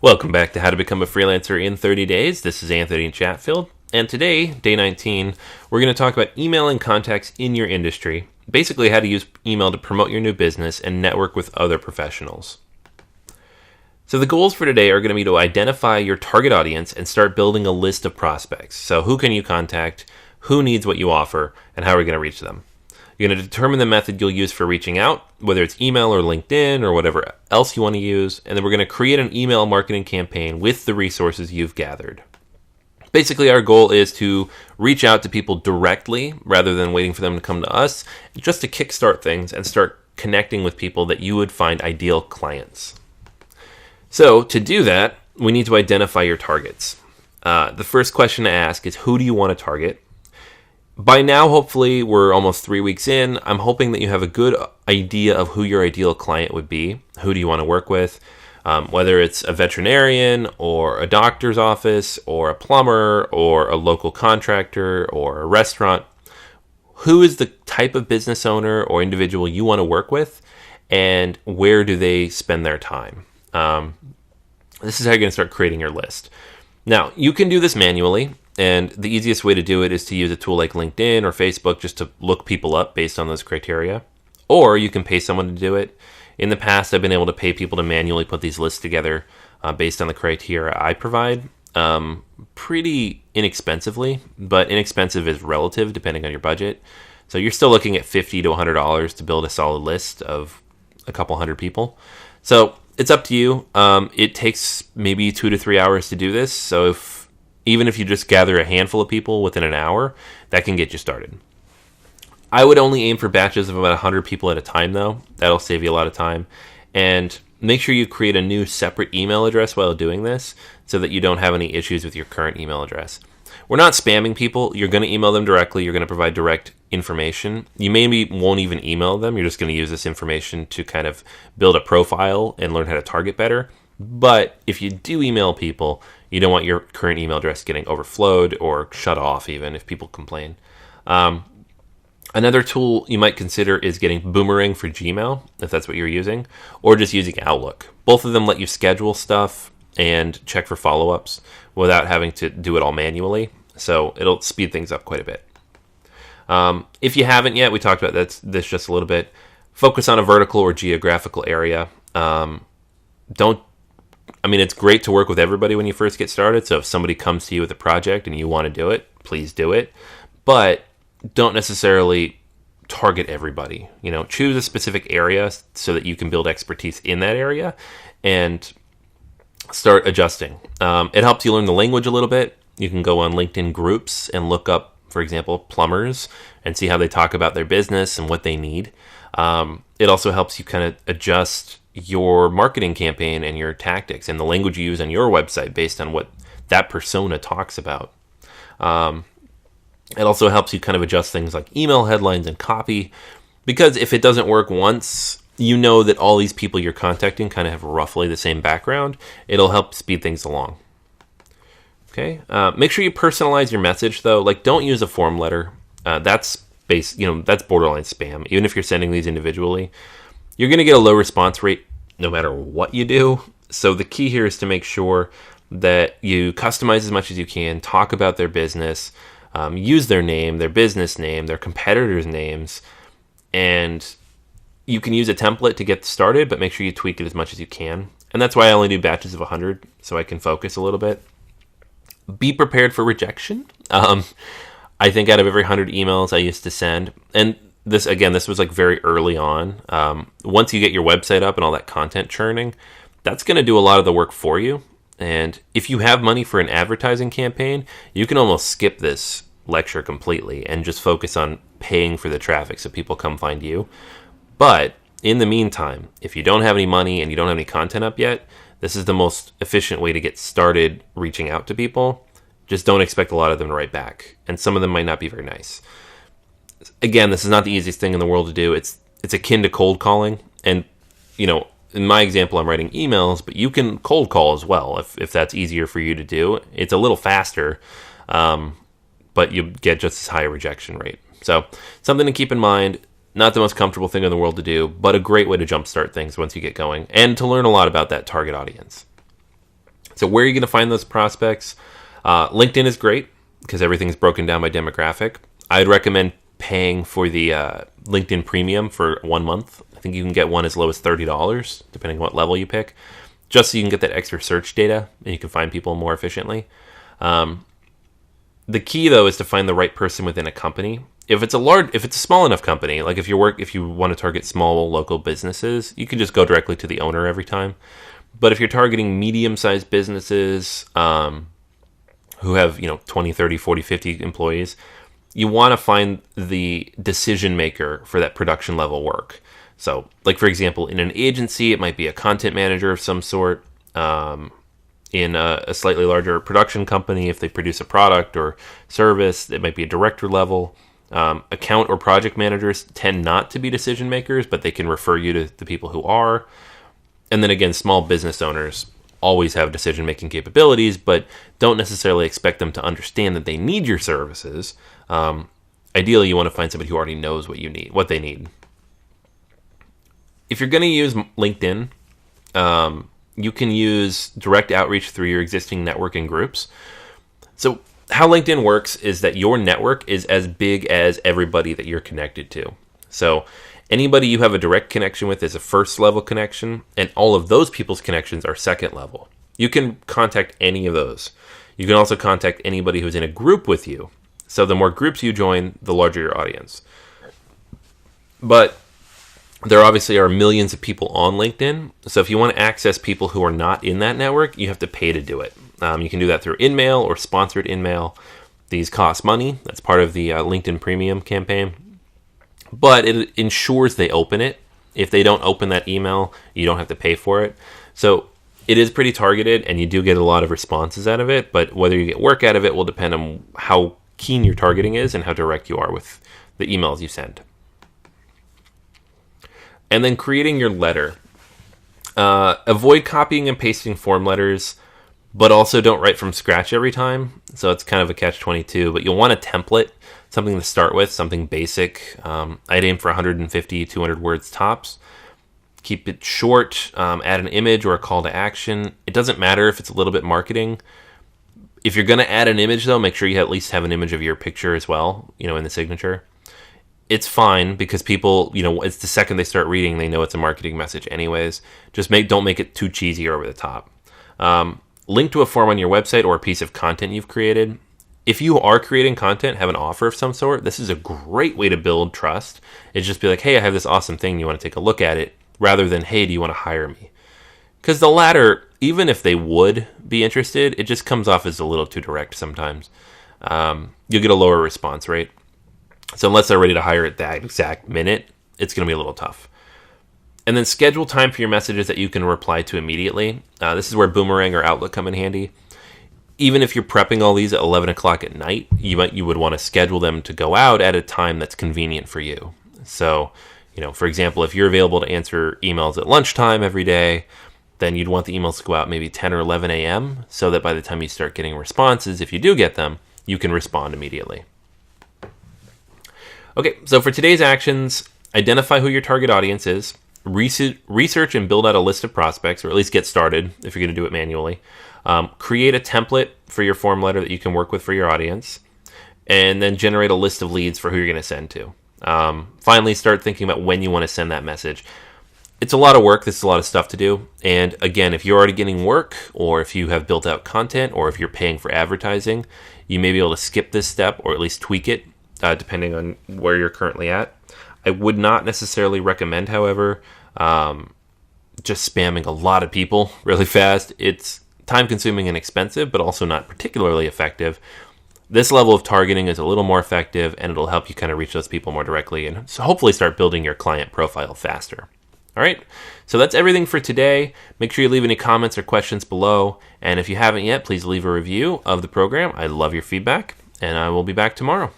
Welcome back to How to Become a Freelancer in 30 Days. This is Anthony Chatfield, and today, day 19, we're going to talk about emailing contacts in your industry, basically how to use email to promote your new business and network with other professionals. So the goals for today are going to be to identify your target audience and start building a list of prospects. So who can you contact, who needs what you offer, and how are we going to reach them? You're going to determine the method you'll use for reaching out, whether it's email or LinkedIn or whatever else you want to use, and then we're going to create an email marketing campaign with the resources you've gathered. Basically, our goal is to reach out to people directly rather than waiting for them to come to us, just to kickstart things and start connecting with people that you would find ideal clients. So to do that, we need to identify your targets. The first question to ask is, who do you want to target? By now, hopefully, we're almost 3 weeks in. I'm hoping that you have a good idea of who your ideal client would be. Who do you want to work with? Whether it's a veterinarian or a doctor's office or a plumber or a local contractor or a restaurant. Who is the type of business owner or individual you want to work with, and where do they spend their time? This is how you're going to start creating your list. Now, you can do this manually. And the easiest way to do it is to use a tool like LinkedIn or Facebook just to look people up based on those criteria. Or you can pay someone to do it. In the past, I've been able to pay people to manually put these lists together based on the criteria I provide pretty inexpensively, but inexpensive is relative depending on your budget. So you're still looking at $50 to $100 to build a solid list of a couple hundred people. So it's up to you. It takes maybe 2 to 3 hours to do this. So even if you just gather a handful of people within an hour, that can get you started. I would only aim for batches of about 100 people at a time, though. That'll save you a lot of time. And make sure you create a new separate email address while doing this so that you don't have any issues with your current email address. We're not spamming people. You're going to email them directly. You're going to provide direct information. You maybe won't even email them. You're just going to use this information to kind of build a profile and learn how to target better. But if you do email people, you don't want your current email address getting overflowed or shut off even if people complain. Another tool you might consider is getting Boomerang for Gmail, if that's what you're using, or just using Outlook. Both of them let you schedule stuff and check for follow-ups without having to do it all manually. So it'll speed things up quite a bit. If you haven't yet, we talked about this just a little bit. Focus on a vertical or geographical area. It's great to work with everybody when you first get started. So if somebody comes to you with a project and you want to do it, please do it. But don't necessarily target everybody. Choose a specific area so that you can build expertise in that area and start adjusting. It helps you learn the language a little bit. You can go on LinkedIn groups and look up, for example, plumbers and see how they talk about their business and what they need. It also helps you kind of adjust your marketing campaign and your tactics and the language you use on your website based on what that persona talks about. It also helps you kind of adjust things like email headlines and copy, because if it doesn't work once, you know that all these people you're contacting kind of have roughly the same background. It'll help speed things along. Okay. Make sure you personalize your message though. Like, don't use a form letter. That's borderline spam. Even if you're sending these individually, you're going to get a low response rate no matter what you do. So the key here is to make sure that you customize as much as you can, talk about their business, use their name, their business name, their competitors' names, and you can use a template to get started, but make sure you tweak it as much as you can. And that's why I only do batches of 100, so I can focus a little bit. Be prepared for rejection. I think out of every 100 emails I used to send, and this was like very early on. Once you get your website up and all that content churning, that's going to do a lot of the work for you. And if you have money for an advertising campaign, you can almost skip this lecture completely and just focus on paying for the traffic so people come find you. But in the meantime, if you don't have any money and you don't have any content up yet, this is the most efficient way to get started reaching out to people. Just don't expect a lot of them to write back. And some of them might not be very nice. Again, this is not the easiest thing in the world to do. It's akin to cold calling. And, in my example, I'm writing emails, but you can cold call as well if that's easier for you to do. It's a little faster, but you get just as high a rejection rate. So something to keep in mind. Not the most comfortable thing in the world to do, but a great way to jumpstart things once you get going and to learn a lot about that target audience. So where are you going to find those prospects? LinkedIn is great because everything's broken down by demographic. I'd recommend paying for the LinkedIn Premium for 1 month. I think you can get one as low as $30, depending on what level you pick, just so you can get that extra search data and you can find people more efficiently. The key, though, is to find the right person within a company. If it's a small enough company, like if you want to target small local businesses, you can just go directly to the owner every time. But if you're targeting medium-sized businesses who have 20, 30, 40, 50 employees, you want to find the decision maker for that production level work. So, like for example, in an agency, it might be a content manager of some sort. In a slightly larger production company, if they produce a product or service, it might be a director level. Account or project managers tend not to be decision makers, but they can refer you to the people who are. And then again, small business owners always have decision-making capabilities, but don't necessarily expect them to understand that they need your services. Ideally, you want to find somebody who already knows what they need. If you're going to use LinkedIn, you can use direct outreach through your existing network and groups. So how LinkedIn works is that your network is as big as everybody that you're connected to. So anybody you have a direct connection with is a first level connection, and all of those people's connections are second level. You can contact any of those. You can also contact anybody who's in a group with you. So the more groups you join, the larger your audience. But there obviously are millions of people on LinkedIn. So if you want to access people who are not in that network, you have to pay to do it. You can do that through InMail or sponsored InMail. These cost money. That's part of the LinkedIn Premium campaign. But it ensures they open it. If they don't open that email, you don't have to pay for it. So it is pretty targeted, and you do get a lot of responses out of it. But whether you get work out of it will depend on how keen your targeting is and how direct you are with the emails you send. And then creating your letter. Avoid copying and pasting form letters, but also don't write from scratch every time. So it's kind of a catch-22, but you'll want a template, something to start with, something basic. I'd aim for 150, 200 words tops. Keep it short, add an image or a call to action. It doesn't matter if it's a little bit marketing. If you're going to add an image, though, make sure you at least have an image of your picture as well, in the signature. It's fine because people, it's the second they start reading, they know it's a marketing message anyways. Just don't make it too cheesy or over the top. Link to a form on your website or a piece of content you've created. If you are creating content, have an offer of some sort, this is a great way to build trust. It's just be like, hey, I have this awesome thing, you want to take a look at it, rather than, hey, do you want to hire me? Because the latter, even if they would be interested, it just comes off as a little too direct sometimes. You'll get a lower response rate. So unless they're ready to hire at that exact minute, it's going to be a little tough. And then schedule time for your messages that you can reply to immediately. This is where Boomerang or Outlook come in handy. Even if you're prepping all these at 11 o'clock at night, you would want to schedule them to go out at a time that's convenient for you. So, for example, if you're available to answer emails at lunchtime every day, then you'd want the emails to go out maybe 10 or 11 a.m. so that by the time you start getting responses, if you do get them, you can respond immediately. Okay, so for today's actions, identify who your target audience is, research and build out a list of prospects, or at least get started if you're going to do it manually. Create a template for your form letter that you can work with for your audience, and then generate a list of leads for who you're going to send to. Finally, start thinking about when you want to send that message. It's a lot of work. This is a lot of stuff to do. And again, if you're already getting work, or if you have built out content, or if you're paying for advertising, you may be able to skip this step or at least tweak it, depending on where you're currently at. I would not necessarily recommend, however, just spamming a lot of people really fast. It's time-consuming and expensive, but also not particularly effective. This level of targeting is a little more effective, and it'll help you kind of reach those people more directly and so hopefully start building your client profile faster. All right, so that's everything for today. Make sure you leave any comments or questions below, and if you haven't yet, please leave a review of the program. I love your feedback, and I will be back tomorrow.